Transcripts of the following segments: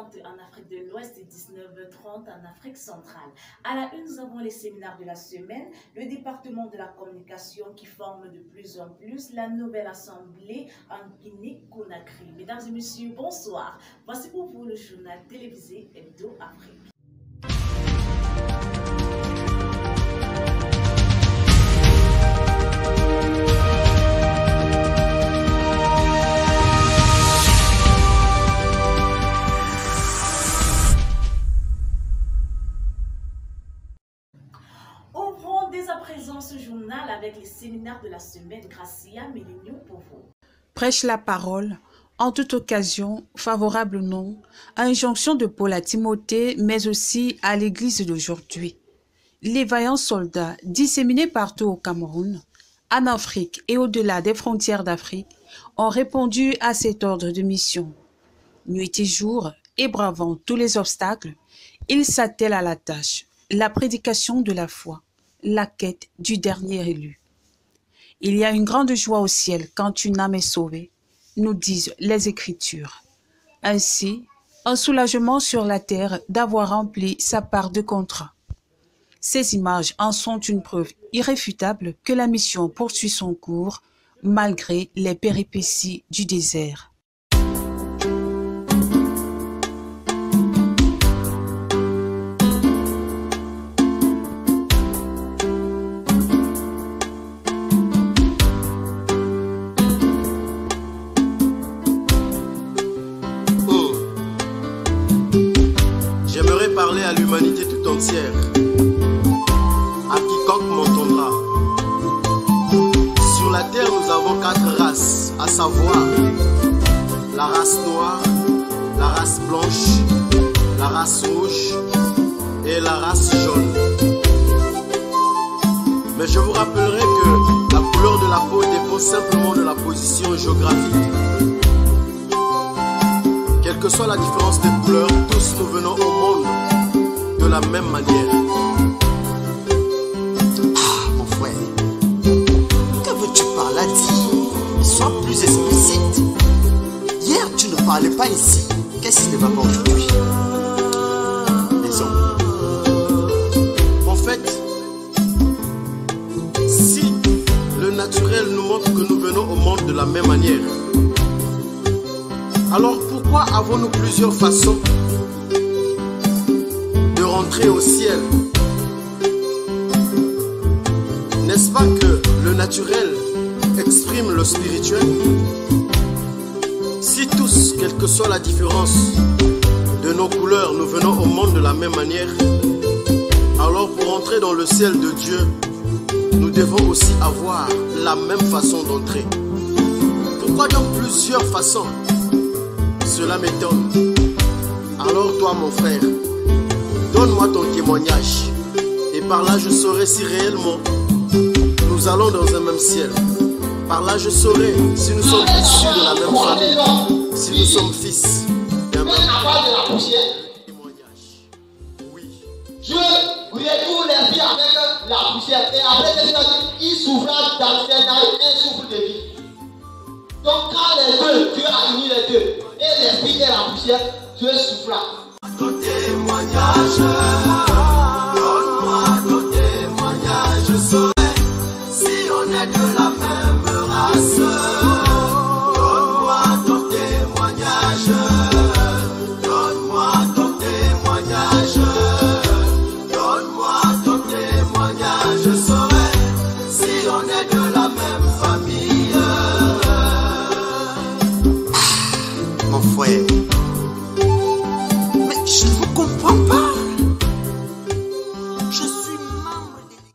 20h30 en Afrique de l'Ouest et 19h30 en Afrique centrale. À la une, nous avons les séminaires de la semaine, le département de la communication qui forme de plus en plus la nouvelle assemblée en Guinée-Conakry. Mesdames et messieurs, bonsoir. Voici pour vous le journal télévisé Hebdo Afrique. Ouvrons dès à présent ce journal avec les séminaires de la semaine. Gracia Mélignou pour vous. Prêche la parole, en toute occasion, favorable ou non, à injonction de Paul à Timothée, mais aussi à l'Église d'aujourd'hui. Les vaillants soldats disséminés partout au Cameroun, en Afrique et au-delà des frontières d'Afrique ont répondu à cet ordre de mission. Nuit et jour, et bravant tous les obstacles, ils s'attellent à la tâche, la prédication de la foi, la quête du dernier élu. Il y a une grande joie au ciel quand une âme est sauvée, nous disent les Écritures. Ainsi, un soulagement sur la terre d'avoir rempli sa part de contrat. Ces images en sont une preuve irréfutable que la mission poursuit son cours malgré les péripéties du désert. Parler à l'humanité tout entière, à quiconque m'entendra. Sur la terre, nous avons 4 races, à savoir la race noire, la race blanche, la race rouge et la race jaune. Mais je vous rappellerai que la couleur de la peau dépend simplement de la position géographique. Quelle que soit la différence des couleurs, tous nous venons au monde de la même manière. Ah, mon frère, que veux-tu par là dire? Sois plus explicite. Hier, tu ne parlais pas ici. Qu'est-ce qui ne va pas aujourd'hui? Disons. En fait, si le naturel nous montre que nous venons au monde de la même manière, alors pourquoi avons-nous plusieurs façons de rentrer au ciel? N'est-ce pas que le naturel exprime le spirituel? Si tous, quelle que soit la différence de nos couleurs, nous venons au monde de la même manière, alors pour entrer dans le ciel de Dieu, nous devons aussi avoir la même façon d'entrer. Pourquoi donc plusieurs façons? Cela m'étonne. Alors toi, mon frère, donne-moi ton témoignage, et par là je saurai si réellement nous allons dans un même ciel. Par là je saurai si nous sommes issus de la même famille, si nous sommes fils d'un même témoignage. Oui. Je retourne les pieds avec la poussière, et après il souffla dans ses nailles un souffle de vie. Donc quand les deux, Dieu a uni les deux, et l'esprit et la poussière, Dieu souffla. Ton témoignage, donne-moi ton témoignage, je saurai si on est de la même race. Donne-moi ton témoignage, donne-moi ton témoignage, donne-moi ton témoignage, je saurai si on est de la même famille. Mon frère, mais je ne vous comprends pas. Je suis membre de l'Église.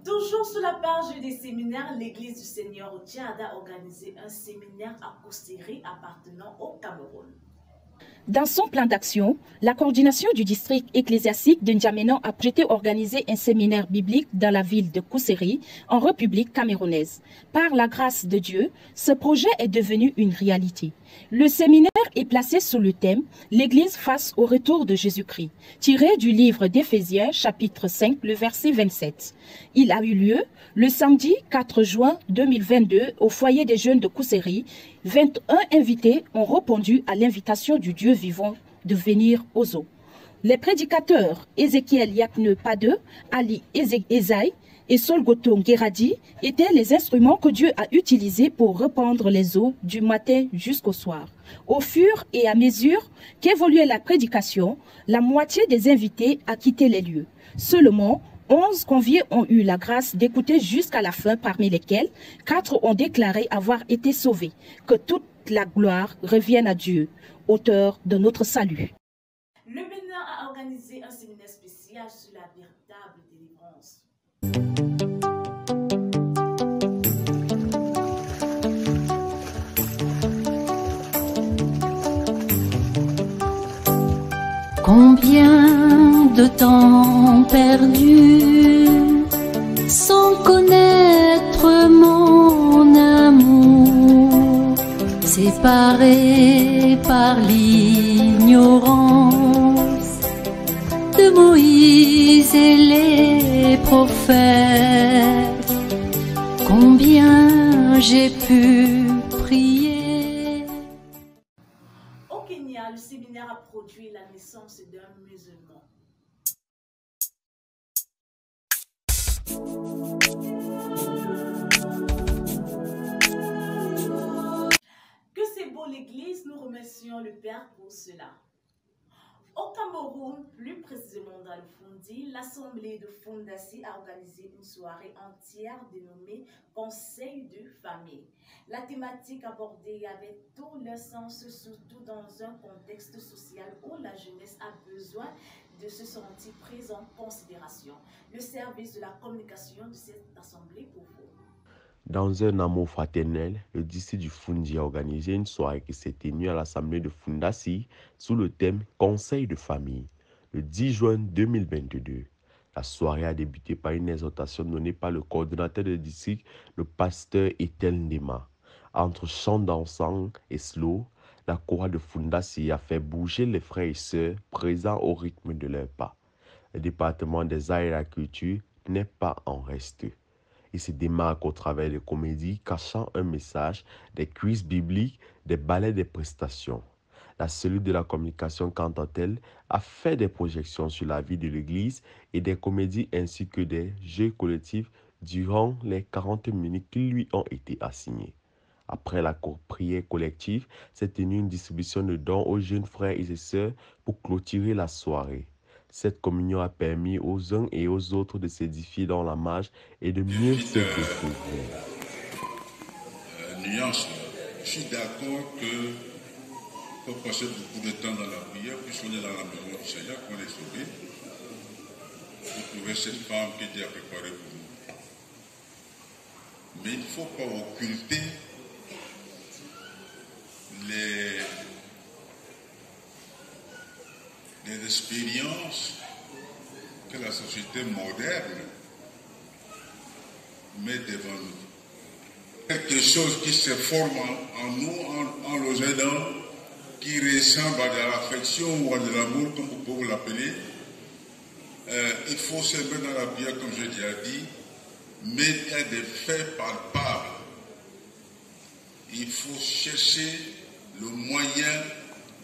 Toujours sous la page des séminaires, l'Église du Seigneur au Tchad a organisé un séminaire à Kosséry appartenant au Cameroun. Dans son plan d'action, la coordination du district ecclésiastique de N'Djamena a prêté organiser un séminaire biblique dans la ville de Kosséry, en République camerounaise. Par la grâce de Dieu, ce projet est devenu une réalité. Le séminaire est placé sous le thème « L'Église face au retour de Jésus-Christ », tiré du livre d'Éphésiens, chapitre 5, le verset 27. Il a eu lieu le samedi 4 juin 2022 au foyer des jeunes de Kosséry, 21 invités ont répondu à l'invitation du Dieu vivant de venir aux eaux. Les prédicateurs Ézéchiel Yakne Pade, Ali Ezaï et Solgoto Geradi étaient les instruments que Dieu a utilisés pour répandre les eaux du matin jusqu'au soir. Au fur et à mesure qu'évoluait la prédication, la moitié des invités a quitté les lieux. Seulement, 11 conviés ont eu la grâce d'écouter jusqu'à la fin, parmi lesquels 4 ont déclaré avoir été sauvés. Que toute la gloire revienne à Dieu, auteur de notre salut. Le Bénin a organisé un séminaire spécial sur la véritable délivrance. Combien de temps perdu sans connaître mon amour, séparé par l'ignorance de Moïse et les prophètes. Combien j'ai pu prier. Au Kenya, le séminaire a produit la naissance d'un musulman. Que c'est beau l'Église, nous remercions le Père pour cela. Au Cameroun, plus précisément dans le Fundi, l'Assemblée de Fundasi a organisé une soirée entière dénommée Conseil de famille. La thématique abordée avait tout le sens, surtout dans un contexte social où la jeunesse a besoin de se sentir prise en considération. Le service de la communication de cette assemblée pour vous. Dans un amour fraternel, le district du Fundi a organisé une soirée qui s'est tenue à l'Assemblée de Fundasi sous le thème Conseil de famille, le 10 juin 2022. La soirée a débuté par une exhortation donnée par le coordonnateur du district, le pasteur Etel Ndema. Entre chants dansants et slow, la chorale de Fundasi a fait bouger les frères et sœurs présents au rythme de leurs pas. Le département des arts et de la culture n'est pas en reste. Il se démarque au travers de comédies cachant un message, des quiz bibliques, des ballets des prestations. La cellule de la communication, quant à elle, a fait des projections sur la vie de l'Église et des comédies ainsi que des jeux collectifs durant les 40 minutes qui lui ont été assignées. Après la prière collective, s'est tenue une distribution de dons aux jeunes frères et sœurs pour clôturer la soirée. Cette communion a permis aux uns et aux autres de s'édifier dans la marche et de mieux se découvrir. Nuance, je suis d'accord que faut passer beaucoup de temps dans la prière, puisqu'on est dans la maison du Seigneur, qu'on est sauvé. Vous trouvez cette femme qui Dieu a préparée pour nous. Mais il ne faut pas occulter les expériences que la société moderne met devant nous. Quelque chose qui se forme en nous, en nous aidant, qui ressemble à de l'affection ou à de l'amour, comme vous pouvez l'appeler. Il faut se mettre dans la prière, comme j'ai déjà dit, mais il y a des faits palpables. Il faut chercher le moyen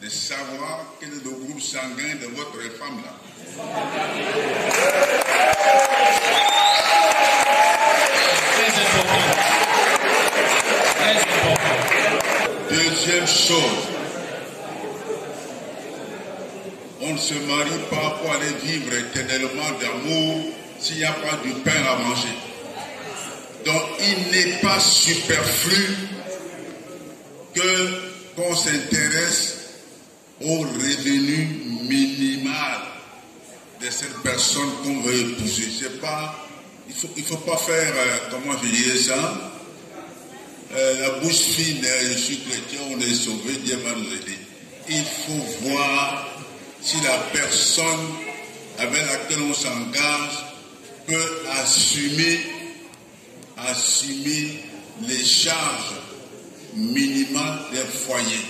de savoir quel est le groupe sanguin de votre femme là. Très important. Deuxième chose, on ne se marie pas pour aller vivre éternellement d'amour s'il n'y a pas du pain à manger. Donc il n'est pas superflu qu'on s'intéresse au revenu minimal de cette personne qu'on veut épouser. C'est pas, il faut pas faire, comment je dirais ça, la bouche fine, je suis chrétien, on est sauvé, Dieu va nous aider. Il faut voir si la personne avec laquelle on s'engage peut assumer les charges minimales d'un foyer.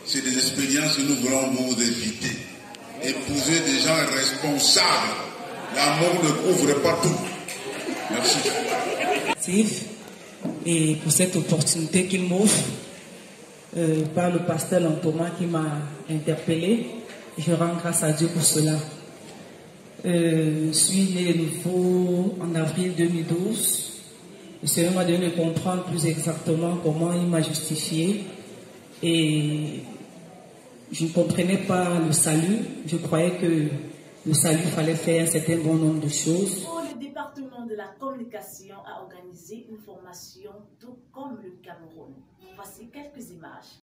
C'est des expériences que nous voulons vous éviter. Épouser des gens responsables. L'amour ne couvre pas tout. Merci. Et pour cette opportunité qu'il m'offre, par le pasteur Thomas qui m'a interpellé, je rends grâce à Dieu pour cela. Je suis né nouveau en avril 2012. Le Seigneur m'a donné de comprendre plus exactement comment il m'a justifié. Et je ne comprenais pas le salut. Je croyais que le salut fallait faire un certain bon nombre de choses. Le département de la communication a organisé une formation tout comme le Cameroun. Voici quelques images.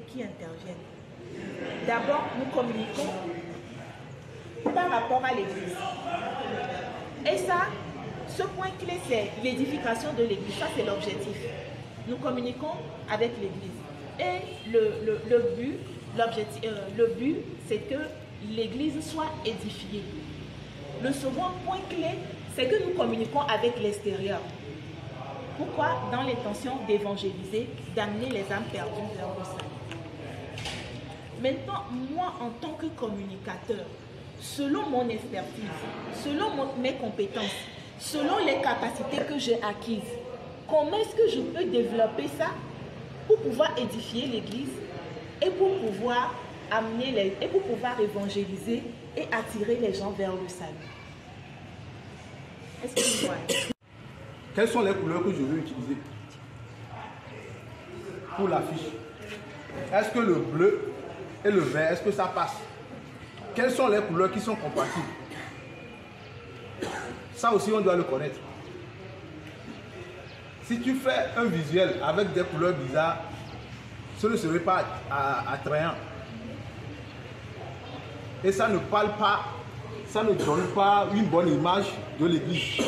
Qui interviennent. D'abord, nous communiquons par rapport à l'Église. Et ça, ce point clé, c'est l'édification de l'Église. Ça, c'est l'objectif. Nous communiquons avec l'Église. Et le but, c'est que l'Église soit édifiée. Le second point clé, c'est que nous communiquons avec l'extérieur. Pourquoi? Dans l'intention d'évangéliser, d'amener les âmes perdues vers le salut. Maintenant, moi, en tant que communicateur, selon mon expertise, selon mes compétences, selon les capacités que j'ai acquises, comment est-ce que je peux développer ça pour pouvoir édifier l'Église et pour pouvoir et pour pouvoir évangéliser et attirer les gens vers le salut? Est-ce que vous voyez? Quelles sont les couleurs que je veux utiliser pour l'affiche? Est-ce que le bleu et le vert, est-ce que ça passe? Quelles sont les couleurs qui sont compatibles? Ça aussi, on doit le connaître. Si tu fais un visuel avec des couleurs bizarres, ce ne serait pas attrayant. Et ça ne parle pas, ça ne donne pas une bonne image de l'Église.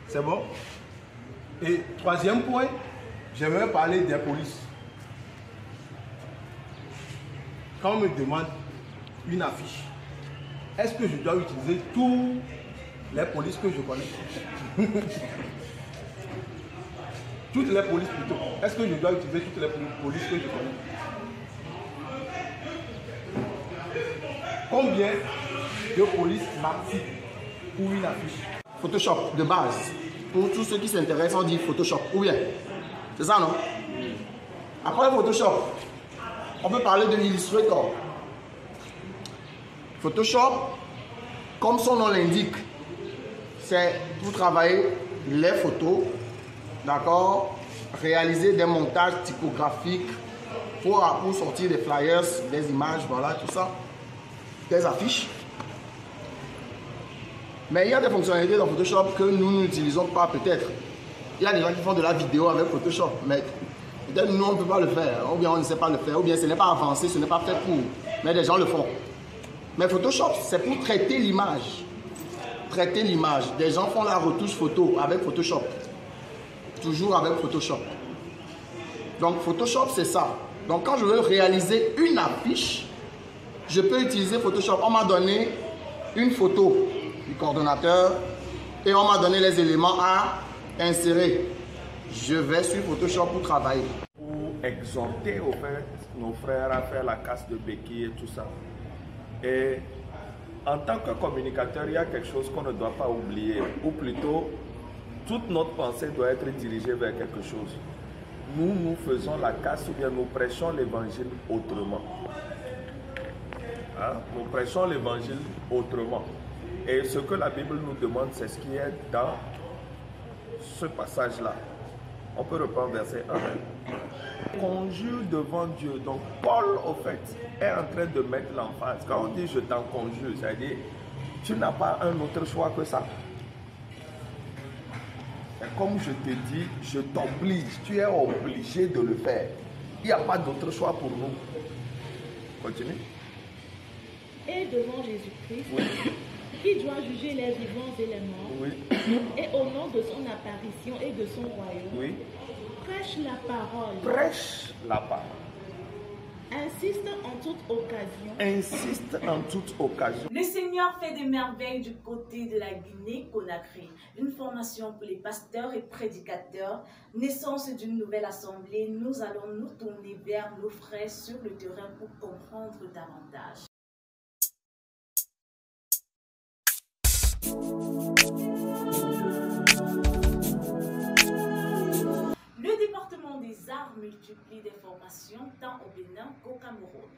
C'est bon? Et troisième point, j'aimerais parler des polices. Quand on me demande une affiche, est-ce que je dois utiliser tous les polices que je connais? Toutes les polices plutôt. Est-ce que je dois utiliser toutes les polices que je connais? Combien de polices participent pour une affiche? Photoshop de base. Pour tous ceux qui s'intéressent, on dit Photoshop. Ou bien? C'est ça, non? Après Photoshop, on peut parler de Illustrator. Photoshop, comme son nom l'indique, c'est pour travailler les photos, d'accord, réaliser des montages typographiques pour sortir des flyers, des images, voilà, tout ça, des affiches. Mais il y a des fonctionnalités dans Photoshop que nous n'utilisons pas peut-être. Il y a des gens qui font de la vidéo avec Photoshop, mais peut-être nous on ne peut pas le faire, ou bien on ne sait pas le faire, ou bien ce n'est pas avancé, ce n'est pas fait pour, mais des gens le font. Mais Photoshop, c'est pour traiter l'image. Traiter l'image. Des gens font la retouche photo avec Photoshop. Toujours avec Photoshop. Donc Photoshop, c'est ça. Donc quand je veux réaliser une affiche, je peux utiliser Photoshop. On m'a donné une photo du coordonnateur et on m'a donné les éléments à insérer. Je vais sur Photoshop pour travailler. Pour exhorter au fait nos frères à faire la casse de béquilles et tout ça. Et en tant que communicateur, il y a quelque chose qu'on ne doit pas oublier, ou plutôt, toute notre pensée doit être dirigée vers quelque chose. Nous faisons la casse ou bien nous prêchons l'évangile autrement. Hein? Nous prêchons l'évangile autrement. Et ce que la Bible nous demande, c'est ce qui est dans ce passage-là. On peut reprendre verset 1. Conjure devant Dieu. Donc Paul, au fait, est en train de mettre l'emphase. Quand on dit je t'en conjure, c'est-à-dire tu n'as pas un autre choix que ça. Et comme je te dis, je t'oblige, tu es obligé de le faire. Il n'y a pas d'autre choix pour nous. Continue. Et devant Jésus-Christ, oui, qui doit juger les vivants et les morts, oui, et au nom de son apparition et de son royaume, oui, prêche la parole. Prêche la parole. Ainsi insiste en toute occasion. Insiste en toute occasion. Le Seigneur fait des merveilles du côté de la Guinée-Conakry. Une formation pour les pasteurs et prédicateurs. Naissance d'une nouvelle assemblée. Nous allons nous tourner vers nos frères sur le terrain pour comprendre davantage. Le département des arts multiplie des formations tant au Bénin qu'au Cameroun.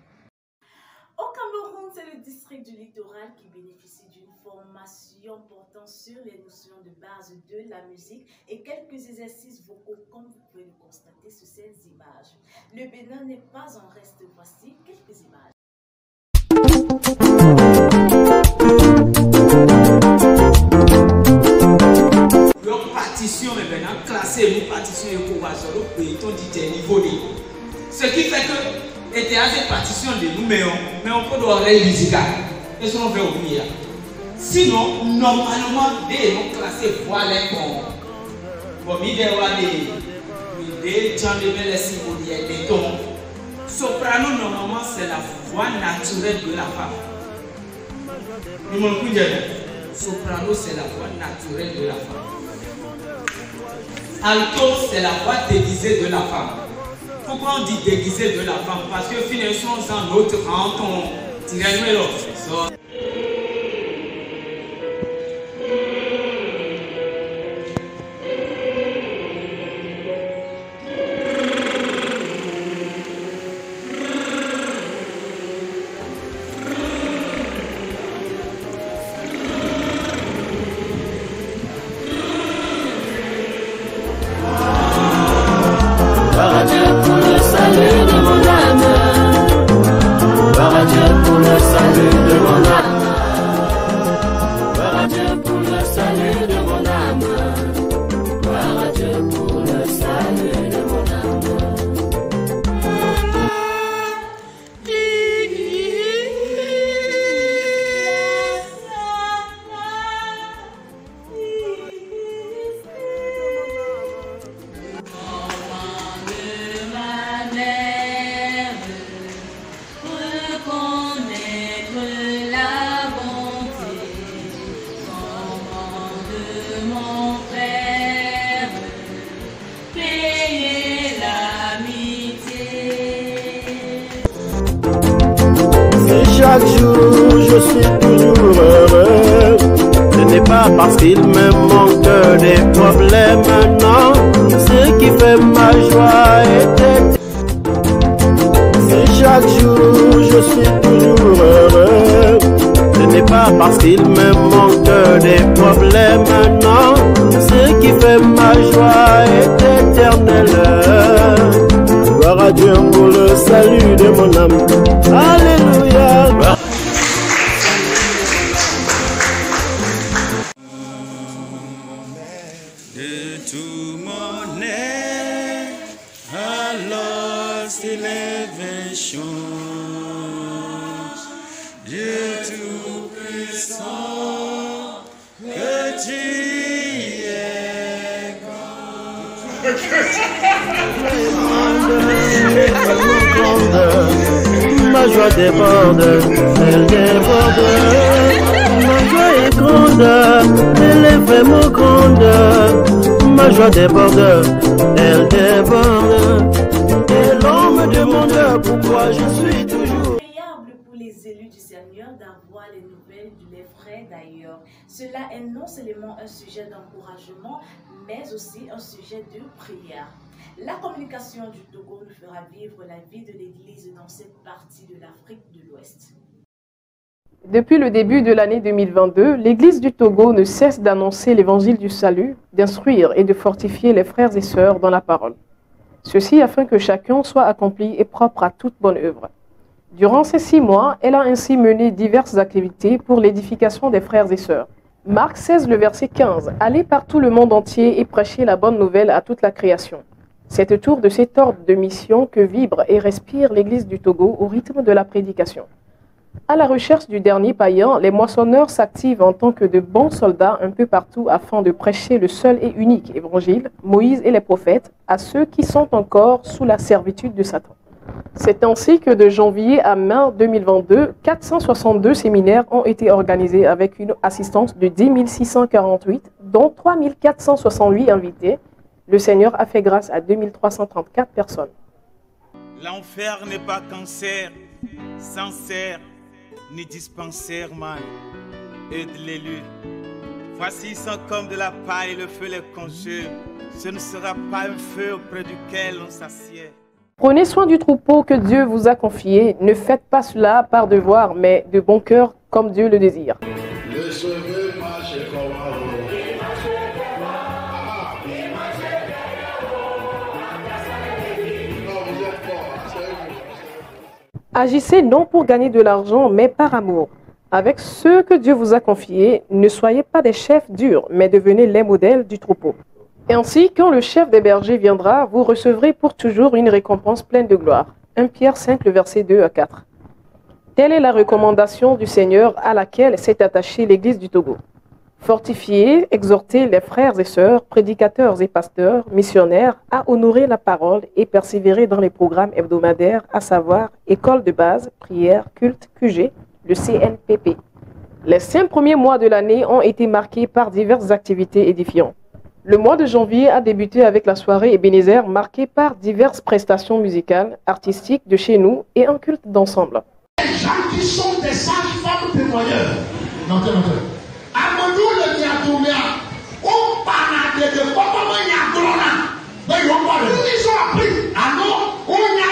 Au Cameroun, c'est le district du littoral qui bénéficie d'une formation portant sur les notions de base de la musique et quelques exercices vocaux comme vous pouvez le constater sur ces images. Le Bénin n'est pas en reste, voici quelques images. Leur partition est maintenant classée, une partition éco-vageur, le péton dit niveau. Ce qui fait que, et cette partition de nous, mais on peut l'oreille musicale. Et ce qu'on veut oublier. Sinon, normalement, dès nos classés, voilà comme il y a des gens de des tons. Soprano, normalement, c'est la voix naturelle de la femme. Soprano, c'est la voix naturelle de la femme. Alto, c'est la voix déguisée de la femme. Pourquoi on dit déguisée de la femme? Parce que finalement, dans notre rang, on dirait l'autre. Chaque jour, je suis toujours heureux. Ce n'est pas parce qu'il me manque des problèmes, non. Ce qui fait ma joie est chaque jour, je suis toujours heureux. Ce n'est pas parce qu'il me manque des problèmes, non. Ce qui fait ma joie est éternelle. Gloire à Dieu pour le salut de mon âme. Alléluia. De tout mon être, alors c'est l'événement. Dieu tout-puissant, que tu es grand. Ma joie déborde, elle déborde. Ma joie est grande, elle est vraiment grande. Ma joie déborde, elle déborde. Et l'homme me demande pourquoi je suis toujours Agréable pour les élus du Seigneur d'avoir les nouvelles des frères d'ailleurs. Cela est non seulement un sujet d'encouragement, mais aussi un sujet de prière. La communication du Togo nous fera vivre la vie de l'Église dans cette partie de l'Afrique de l'Ouest. Depuis le début de l'année 2022, l'Église du Togo ne cesse d'annoncer l'évangile du salut, d'instruire et de fortifier les frères et sœurs dans la parole. Ceci afin que chacun soit accompli et propre à toute bonne œuvre. Durant ces 6 mois, elle a ainsi mené diverses activités pour l'édification des frères et sœurs. Marc 16, le verset 15. Allez par tout le monde entier et prêchez la bonne nouvelle à toute la création. C'est autour de cet ordre de mission que vibre et respire l'Église du Togo au rythme de la prédication. À la recherche du dernier païen, les moissonneurs s'activent en tant que de bons soldats un peu partout afin de prêcher le seul et unique évangile, Moïse et les prophètes, à ceux qui sont encore sous la servitude de Satan. C'est ainsi que de janvier à mai 2022, 462 séminaires ont été organisés avec une assistance de 10 648, dont 3 468 invités. Le Seigneur a fait grâce à 2334 personnes. L'enfer n'est pas cancer, sincère, ni dispensaire mal. Aide-les-lui. Voici, ils sont comme de la paille, le feu les conjugue. Ce ne sera pas un feu auprès duquel on s'assied. Prenez soin du troupeau que Dieu vous a confié. Ne faites pas cela par devoir, mais de bon cœur, comme Dieu le désire. Le sauveur marche comme Agissez non pour gagner de l'argent, mais par amour. Avec ceux que Dieu vous a confiés, ne soyez pas des chefs durs, mais devenez les modèles du troupeau. Et ainsi, quand le chef des bergers viendra, vous recevrez pour toujours une récompense pleine de gloire. 1 Pierre 5, le verset 2 à 4. Telle est la recommandation du Seigneur à laquelle s'est attachée l'Église du Togo. Fortifiez, exhortez les frères et sœurs, prédicateurs et pasteurs, missionnaires, à honorer la parole et persévérer dans les programmes hebdomadaires, à savoir école de base, prière, culte, QG, le CNPP. Les 5 premiers mois de l'année ont été marqués par diverses activités édifiantes. Le mois de janvier a débuté avec la soirée Ebenezer marquée par diverses prestations musicales, artistiques de chez nous et un culte d'ensemble. Les gens qui sont des sages-femmes témoigneurs. Non. Amadou le Niadoumia, on parle de Papa Niadouna. Ils ont appris. Alors, on y a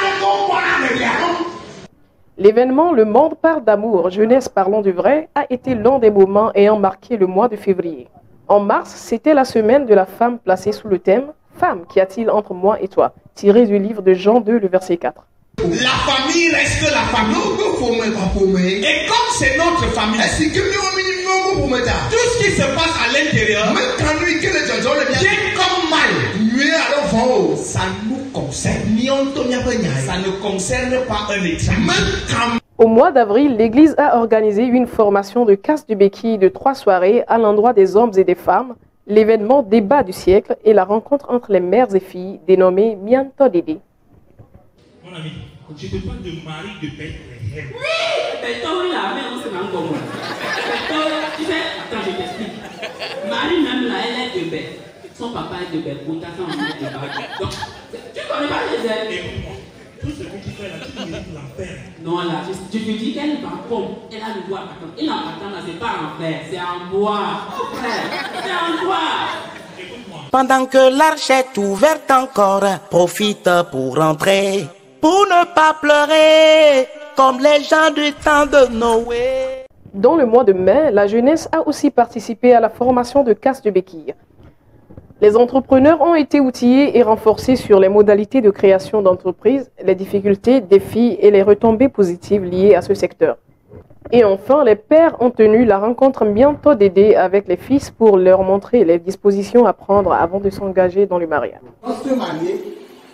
les L'événement Le Monde parle d'amour, jeunesse parlant du vrai, a été l'un des moments ayant marqué le mois de février. En mars, c'était la semaine de la femme placée sous le thème « Femme, qu'y a-t-il entre moi et toi ?» tiré du livre de Jean 2, le verset 4. La famille reste la famille. Et comme c'est notre famille, tout ce qui se passe à l'intérieur, bien comme mal, ça nous concerne. Ça ne concerne pas un étranger. Au mois d'avril, l'Église a organisé une formation de casse du béquille de 3 soirées à l'endroit des hommes et des femmes, l'événement débat du siècle et la rencontre entre les mères et filles dénommée Mianto Dédé. Mon ami, je te parle de Marie de Bethléem. Oui, Bethléem là, mais on se rend compte. Tu sais, attends, je t'explique. Marie même là, elle est de Beth. Son papa est de Beth, ta femme est de Beth. Donc, tu connais pas les ailes. Écoute-moi, tout ce que tu fais là, tu mérites l'enfer. Non, là, je te dis qu'elle va pompe. Elle a le bois partant. Et l'empartant là, c'est pas en fer, c'est en bois. Frère, c'est en bois. Pendant que l'arche est ouverte encore, profite pour rentrer. Pour ne pas pleurer, comme les gens du temps de Noé. Dans le mois de mai, la jeunesse a aussi participé à la formation de casse de béquilles. Les entrepreneurs ont été outillés et renforcés sur les modalités de création d'entreprises, les difficultés, défis et les retombées positives liées à ce secteur. Et enfin, les pères ont tenu la rencontre bientôt d'aider avec les fils pour leur montrer les dispositions à prendre avant de s'engager dans le mariage.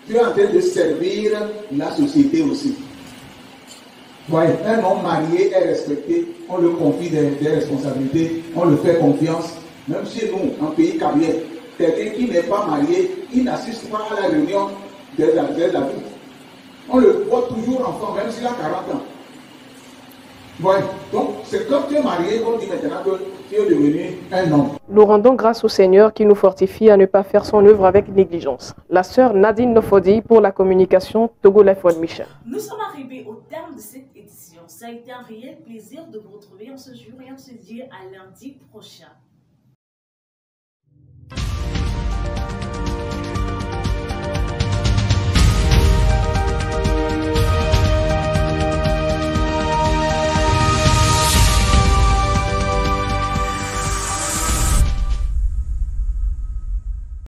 Tu es en train de servir la société aussi. Ouais, un homme marié est respecté, on le confie des responsabilités, on le fait confiance. Même chez nous, en pays carrière, quelqu'un qui n'est pas marié, il n'assiste pas à la réunion des adultes. On le voit toujours enfant, même s'il a 40 ans. Ouais, donc c'est comme tu es marié qu'on dit maintenant que tu es devenu un homme. Nous rendons grâce au Seigneur qui nous fortifie à ne pas faire son œuvre avec négligence. La sœur Nadine Nofodi pour la communication Togo Life One Mission. Nous sommes arrivés au terme de cette édition. Ça a été un réel plaisir de vous retrouver en ce jour et on se dit à lundi prochain.